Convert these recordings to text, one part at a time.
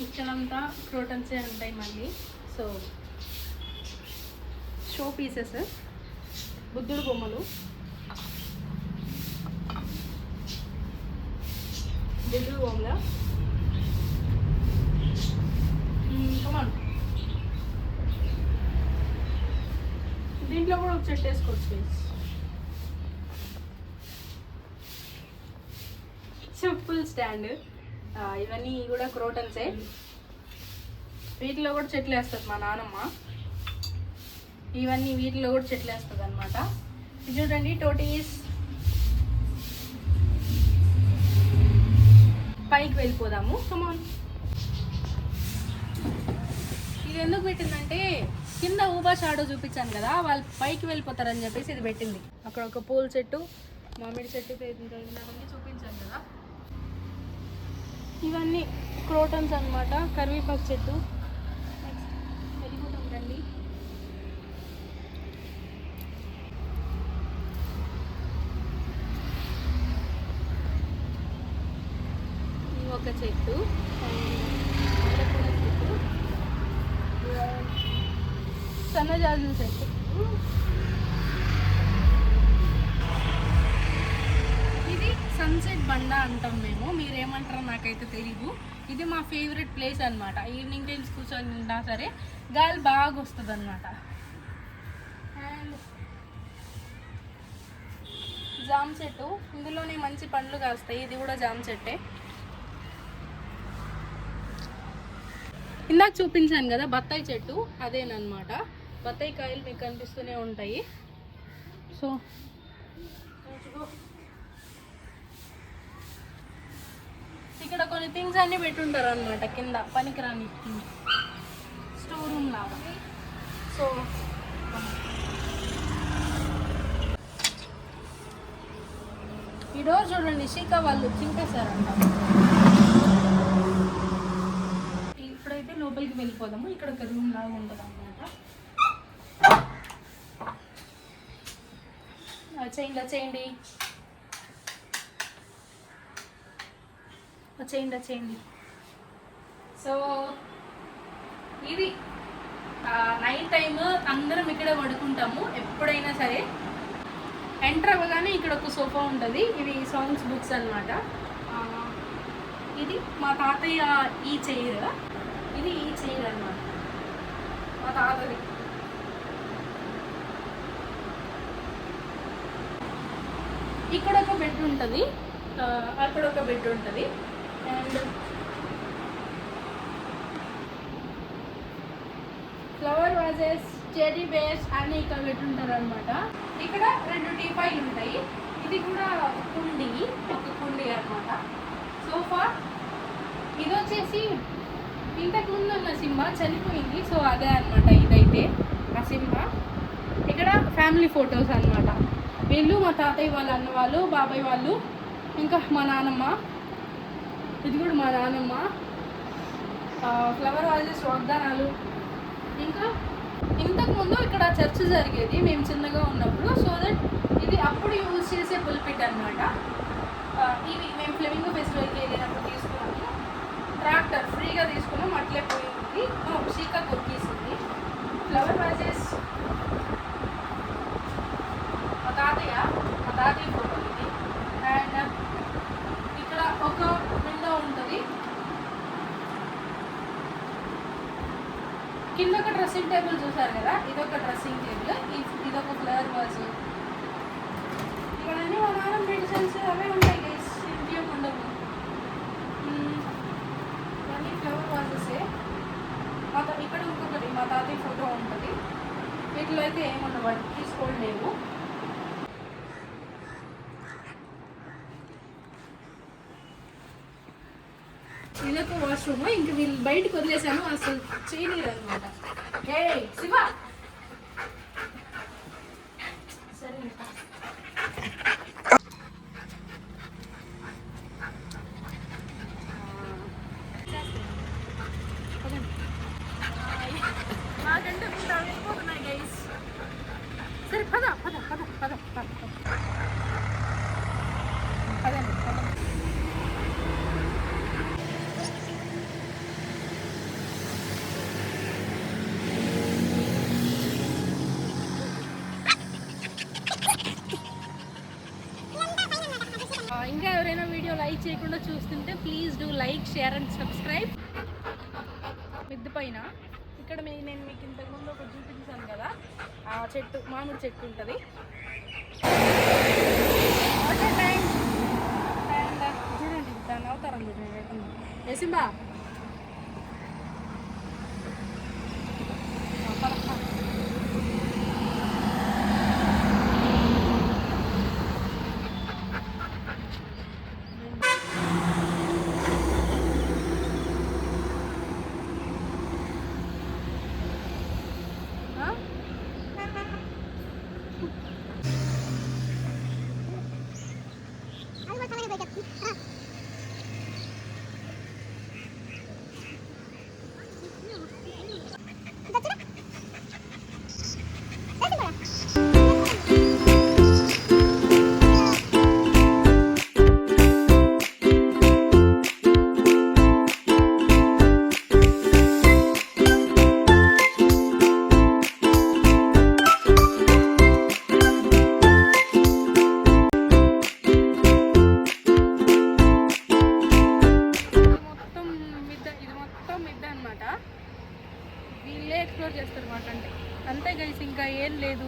ఇక్కడంతా క్రోటన్సే ఉంటాయి మళ్ళీ. సో షో పీసెస్, బుద్ధుడు బొమ్మలు, బుద్ధుడు బొమ్మల. కమాన్, దీంట్లో కూడా ఒక చెట్టు వేసుకోవచ్చు. Simple stand. ఇవన్నీ కూడా క్రోటన్సే. వీటిలో కూడా చెట్లు వేస్తుంది మా నాన్నమ్మ. ఇవన్నీ వీటిలో కూడా చెట్లు వేస్తుంది అనమాట. ఇది చూడండి టోటీస్. పైకి వెళ్ళిపోదాము, కమాన్. ఇది ఎందుకు పెట్టిందంటే కింద ఊబా షాడో చూపించాను కదా, వాళ్ళు పైకి వెళ్ళిపోతారని చెప్పేసి ఇది పెట్టింది. అక్కడ ఒక పూల చెట్టు, మామిడి చెట్టు చూపించాను కదా. ఇవన్నీ క్రోటన్స్ అనమాట. కరివేపాకు చెట్టు. వెళ్ళిపోతాం రండి. ఒక చెట్టు, చెట్టు, సన్నజాజుల చెట్టు. ఇది సన్సెట్ బండ అంటాం మేము, మీరేమంటారో నాకైతే తెలీదు. ఇది మా ఫేవరెట్ ప్లేస్ అనమాట. ఈవినింగ్ టైమ్స్ కూర్చొని ఉన్నా సరే గాలి బాగా వస్తుంది అనమాట. అండ్ జామ చెట్టు, ఇందులోనే మంచి పండ్లు కాస్తాయి. ఇది కూడా జామ చెట్టే. ఇందాక చూపించాను కదా బత్తాయి చెట్టు, అదేనమాట. బత్తాయి కాయలు మీకు కనిపిస్తూనే ఉంటాయి. సో ఇక్కడ కొన్ని థింగ్స్ అన్నీ పెట్టుంటారు అనమాట కింద, పనికిరాని స్టోర్ రూమ్ లాగా. సో ఈ డోర్ చూడండి, షీకా వాళ్ళు చింపేశారంట. ఇప్పుడైతే లోపలికి వెళ్ళిపోదాము. ఇక్కడ ఒక రూమ్ లాగా ఉంటుంది అనమాట. చేయండి వచ్చేయండి. సో ఇది నైట్ టైమ్ అందరం ఇక్కడే పడుకుంటాము ఎప్పుడైనా సరే. ఎంటర్ అవ్వగానే ఇక్కడ ఒక సోఫా ఉంటుంది. ఇవి సాంగ్స్ బుక్స్ అనమాట. ఇది మా తాతయ్య ఈ చైర్. ఇది ఈ చైర్ అనమాట మా తాతది. ఇక్కడ ఒక బెడ్ ఉంటుంది, అక్కడ ఒక బెడ్ ఉంటుంది. And flower vases, cherry bears అన్నీ ఇక్కడ పెట్టుంటారు అనమాట. ఇక్కడ 2 టీపాయిలు ఉంటాయి. ఇది కూడా కుండి, ఒక కుండి అనమాట. సోఫా. ఇది వచ్చేసి ఇంతకుముందు ఉన్న సింహ చనిపోయింది, సో అదే అనమాట. ఇదైతే ఆ సింహ. ఇక్కడ ఫ్యామిలీ ఫొటోస్ అనమాట. వీళ్ళు మా తాతయ్య వాళ్ళ అన్న వాళ్ళు, బాబాయ్ వాళ్ళు, ఇంకా మా నాన్నమ్మ. ఇది కూడా మా నాన్నమ్మ. ఫ్లవర్ వాజెస్, వాగ్దానాలు. ఇంకా ఇంతకుముందు ఇక్కడ చర్చ్ జరిగేది మేము చిన్నగా ఉన్నప్పుడు. సో దట్ ఇది అప్పుడు యూజ్ చేసే పుల్పిట్ అనమాట. ఇవి మేము ఫ్లెమింగో ఫెస్టివల్కి వెళ్ళినప్పుడు తీసుకున్నాము. ట్రాక్టర్ ఫ్రీగా తీసుకున్నాం, అట్లే పోయింది. షీకా కొట్టేసింది. ఫ్లవర్ వాజెస్ మా తాతయ్య ఫోటో ఇది. అండ్ ఇక్కడ ఒక విండో ఉంటుంది. కింద ఒక డ్రెస్సింగ్ టేబుల్ చూసారు కదా, ఇదొక డ్రెస్సింగ్ టేబుల్, ఇదొక ఫ్లవర్ వాజ్. ఇక్కడ అన్నీ మా నాన్న మెడిసిన్స్ అవే ఉంటాయి గైస్, ఇంట్లో ఉండవు. ఇవన్నీ ఫ్లవర్ వాజెసే. ఇక్కడ ఇంకొకటి మా తాతయ్య ఫోటో ఉంటుంది. వీటిలో అయితే ఏముండవు, తీసుకోలేవు. ఇదొక వాష్రూమ్. ఇంక వీళ్ళు బయటకు వదిలేసాను, అసలు చేయలేరు అనమాట. ఏ శివ సరే నాకంటే మీరు వెళ్ళిపోతున్నాయి గైస్. సరే పద పద పద పద పద పదండి. చూస్తుంటే please do like, share and subscribe. మిద్దె పైన ఇక్కడ నేను మీకు ఇంతకుముందు ఒకటి చూపించాను కదా, ఆ చెట్టు మామిడి చెట్టు ఉంటుంది. చూడండి దాన్ని అవతారం చూడండి. ఏసింబా వీళ్ళే ఎక్స్ప్లోర్ చేస్తారు మాకంటే. అంతే గైస్, ఇంకా ఏం లేదు.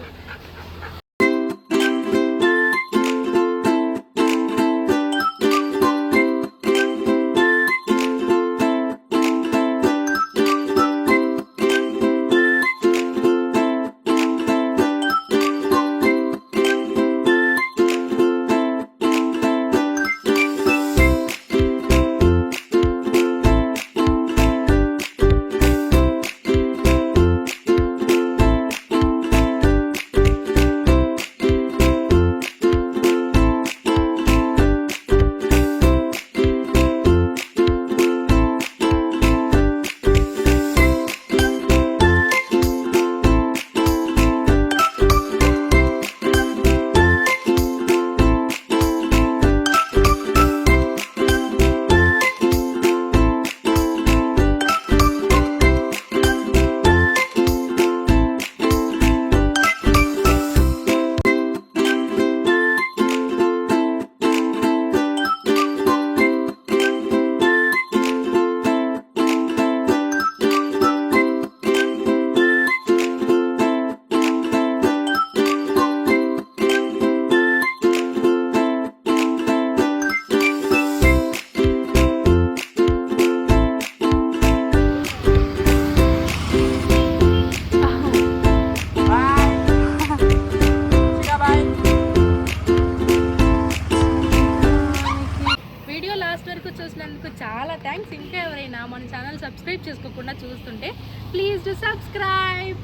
చూసినందుకు చాలా థ్యాంక్స్. ఇంకా ఎవరైనా మన ఛానల్ సబ్స్క్రైబ్ చేసుకోకుండా చూస్తుంటే ప్లీజ్ డు సబ్స్క్రైబ్.